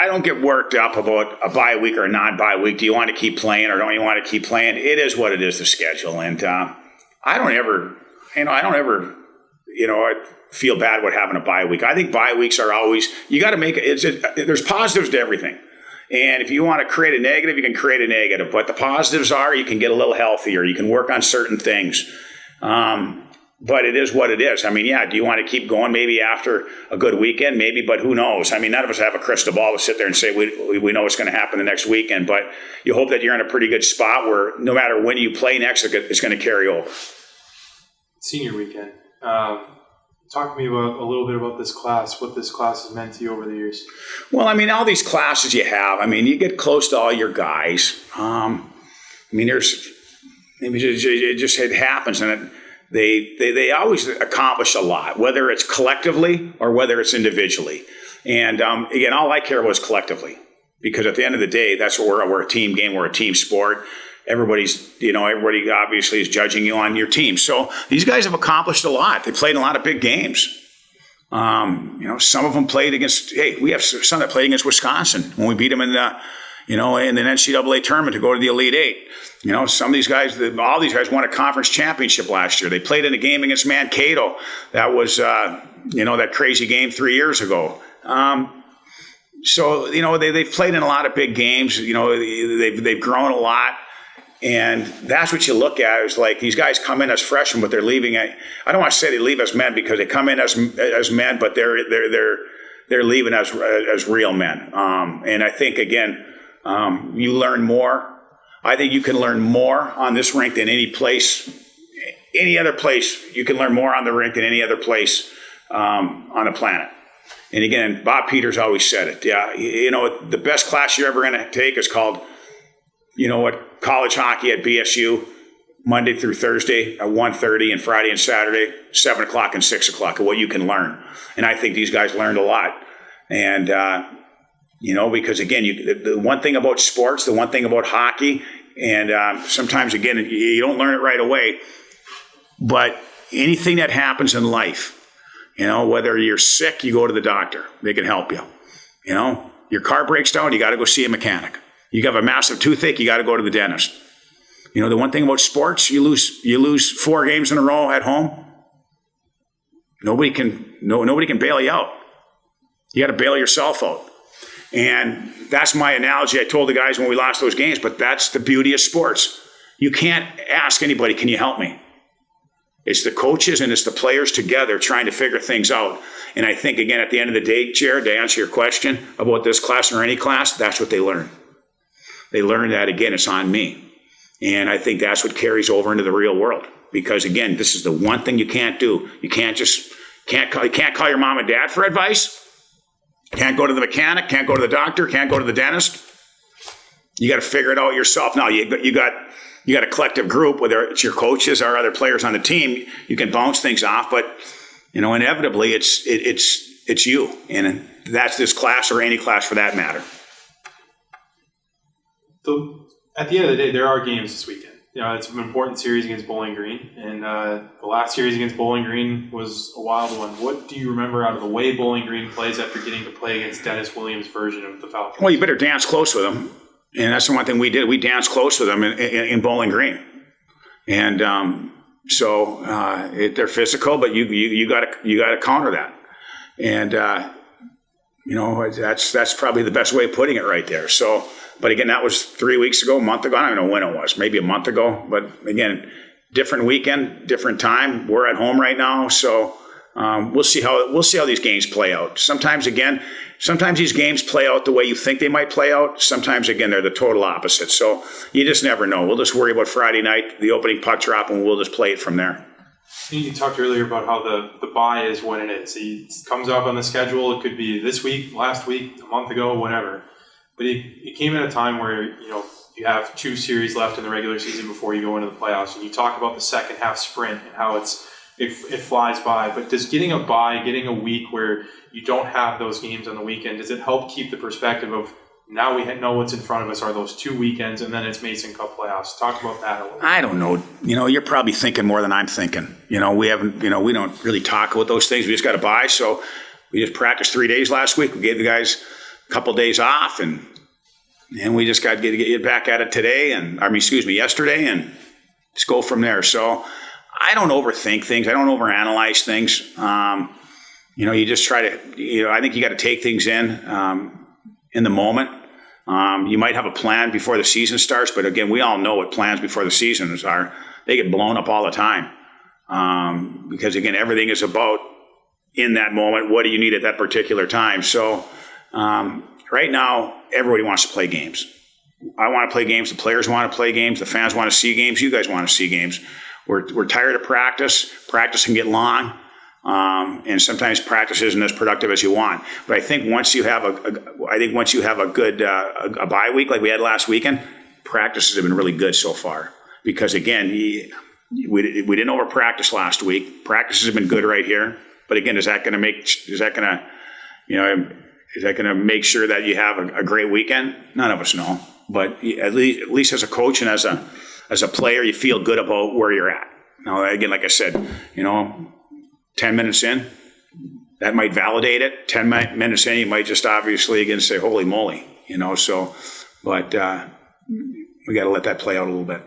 don't get worked up about a bye week or a non-bye week. Do you want to keep playing or don't you want to keep playing? It is what it is, the schedule. And I don't ever feel bad about having a bye week. I think bye weeks are always, you got to make it, there's positives to everything. And if you want to create a negative, you can create a negative. But the positives are you can get a little healthier. You can work on certain things. But it is what it is. I mean, yeah, do you want to keep going maybe after a good weekend? Maybe, but who knows? I mean, none of us have a crystal ball to sit there and say we know what's going to happen the next weekend. But you hope that you're in a pretty good spot where no matter when you play next, it's going to carry over. Senior weekend. Talk to me about a little bit about this class, what this class has meant to you over the years. Well, I mean, all these classes you have, I mean, you get close to all your guys. I mean, it happens, and they always accomplish a lot, whether it's collectively or whether it's individually. And again, all I care about is collectively, because at the end of the day, that's what we're a team game, we're a team sport. Everybody obviously is judging you on your team. So these guys have accomplished a lot. They played in a lot of big games. Some of them played against, we have some that played against Wisconsin when we beat them in the NCAA tournament to go to the Elite Eight. Some of these guys, all these guys won a conference championship last year. They played in a game against Mankato. That was, that crazy game 3 years ago. They've played in a lot of big games. They've grown a lot. And that's what you look at is like these guys come in as freshmen, but they're leaving. I don't want to say they leave as men because they come in as men, but they're leaving as real men. And I think again, you learn more. I think you can learn more on this rink than any other place. You can learn more on the rink than any other place on the planet. And again, Bob Peters always said it. Yeah, the best class you're ever going to take is called, college hockey at BSU, Monday through Thursday at 1:30 and Friday and Saturday, 7 o'clock and 6 o'clock, of what you can learn. And I think these guys learned a lot. And, because again, the one thing about sports, the one thing about hockey, and sometimes, again, you don't learn it right away, but anything that happens in life, whether you're sick, you go to the doctor. They can help you. Your car breaks down, you got to go see a mechanic. You have a massive toothache, you got to go to the dentist. The one thing about sports, you lose 4 games in a row at home. Nobody can bail you out. You got to bail yourself out. And that's my analogy I told the guys when we lost those games, but that's the beauty of sports. You can't ask anybody, can you help me? It's the coaches and it's the players together trying to figure things out. And I think, again, at the end of the day, Jared, to answer your question about this class or any class, that's what they learn. They learn that, again, it's on me. And I think that's what carries over into the real world. Because, again, this is the one thing you can't do. You can't call your mom and dad for advice. Can't go to the mechanic, can't go to the doctor, can't go to the dentist. You got to figure it out yourself. Now, you got a collective group, whether it's your coaches or other players on the team, you can bounce things off, but inevitably it's you. And that's this class or any class for that matter. So at the end of the day, there are games this weekend. It's an important series against Bowling Green, and the last series against Bowling Green was a wild one. What do you remember out of the way Bowling Green plays after getting to play against Dennis Williams' version of the Falcons? Well, you better dance close with them, and that's the one thing we did. We danced close with them in Bowling Green, and they're physical, but you got to counter that, and that's probably the best way of putting it right there. So. But again, that was 3 weeks ago, a month ago. I don't know when it was, maybe a month ago. But again, different weekend, different time. We're at home right now, so we'll see how these games play out. Sometimes these games play out the way you think they might play out. Sometimes, again, they're the total opposite. So you just never know. We'll just worry about Friday night, the opening puck drop, and we'll just play it from there. You talked earlier about how the bye is when it is. It comes up on the schedule. It could be this week, last week, a month ago, whatever. But it came at a time where, you have 2 series left in the regular season before you go into the playoffs. And you talk about the second half sprint and how it flies by. But does getting a bye, getting a week where you don't have those games on the weekend, does it help keep the perspective of now we know what's in front of us are those 2 weekends and then it's Mason Cup playoffs? Talk about that a little bit. I don't know. You're probably thinking more than I'm thinking. We don't really talk about those things. We just got a bye. So we just practiced 3 days last week. We gave the guys couple days off, and we just got to get back at it today, yesterday, and just go from there. So I don't overthink things. I don't overanalyze things. You just try to, I think you got to take things in the moment. You might have a plan before the season starts, but again, we all know what plans before the seasons are. They get blown up all the time. Because again, everything is about in that moment, what do you need at that particular time? So right now, everybody wants to play games. I want to play games. The players want to play games. The fans want to see games. You guys want to see games. We're tired of practice. Practice can get long. And sometimes practice isn't as productive as you want. But I think once you have a good bye week like we had last weekend, practices have been really good so far. Because again, we didn't over practice last week. Practices have been good right here. But again, is that going to make sure that you have a great weekend? None of us know. But at least as a coach and as a player, you feel good about where you're at. Now, again, like I said, 10 minutes in, that might validate it. 10 minutes in, you might just obviously again say, holy moly, but we got to let that play out a little bit.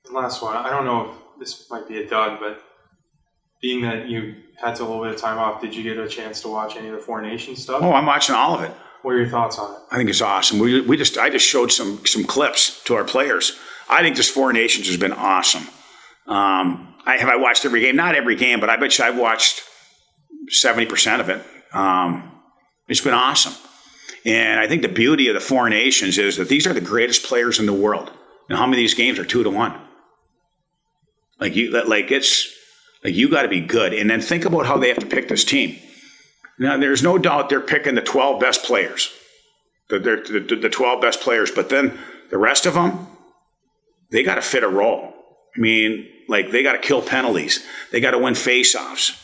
The last one, I don't know if this might be a dud, but being that you had a little bit of time off, did you get a chance to watch any of the Four Nations stuff? Oh, I'm watching all of it. What are your thoughts on it? I think it's awesome. I just showed some clips to our players. I think this Four Nations has been awesome. I watched every game, not every game, but I bet you I've watched 70% of it. It's been awesome. And I think the beauty of the Four Nations is that these are the greatest players in the world. Now, how many of these games are 2-1? You got to be good. And then think about how they have to pick this team. Now, there's no doubt they're picking the 12 best players. The 12 best players. But then the rest of them, they got to fit a role. They got to kill penalties. They got to win faceoffs.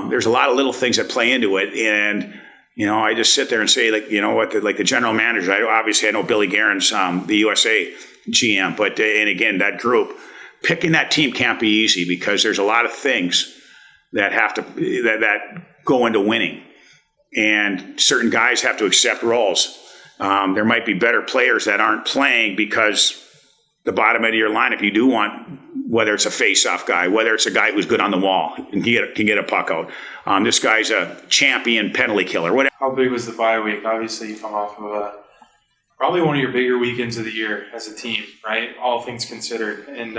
There's a lot of little things that play into it. And, I just sit there and say, the general manager, I know Billy Guerin's the USA GM. But, and again, that group, picking that team can't be easy because there's a lot of things that have to that go into winning, and certain guys have to accept roles. There might be better players that aren't playing because the bottom end of your lineup, you do want, whether it's a face-off guy, whether it's a guy who's good on the wall and can get a puck out. This guy's a champion penalty killer. Whatever. How big was the bye week? Obviously, you come off of probably one of your bigger weekends of the year as a team, right? All things considered. And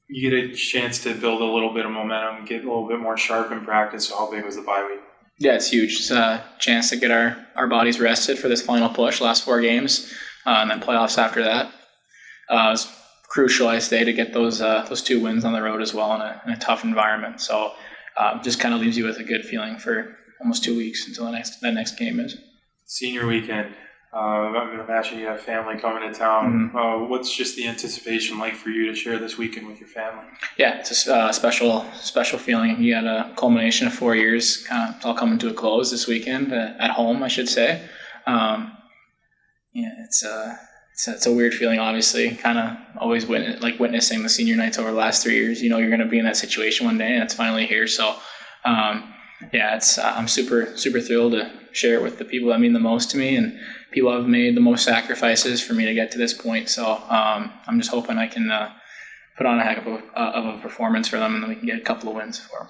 you get a chance to build a little bit of momentum, get a little bit more sharp in practice. So how big was the bye week? Yeah, it's huge. It's a chance to get our bodies rested for this final push, last 4 games, and then playoffs after that. It was crucial, I say, to get those 2 wins on the road as well in a tough environment. So just kind of leaves you with a good feeling for almost 2 weeks until the next game is. Senior weekend. I'm going to imagine you have family coming to town. Mm-hmm. What's just the anticipation like for you to share this weekend with your family? Yeah, it's a special feeling. You got a culmination of 4 years. It's all coming to a close this weekend at home, I should say. It's a weird feeling, obviously. Kind of always witnessing the senior nights over the last 3 years. You're going to be in that situation one day, and it's finally here. So, I'm super thrilled to share it with the people that mean the most to me, and people have made the most sacrifices for me to get to this point. So I'm just hoping I can put on a heck of a performance for them, and then we can get a couple of wins for them.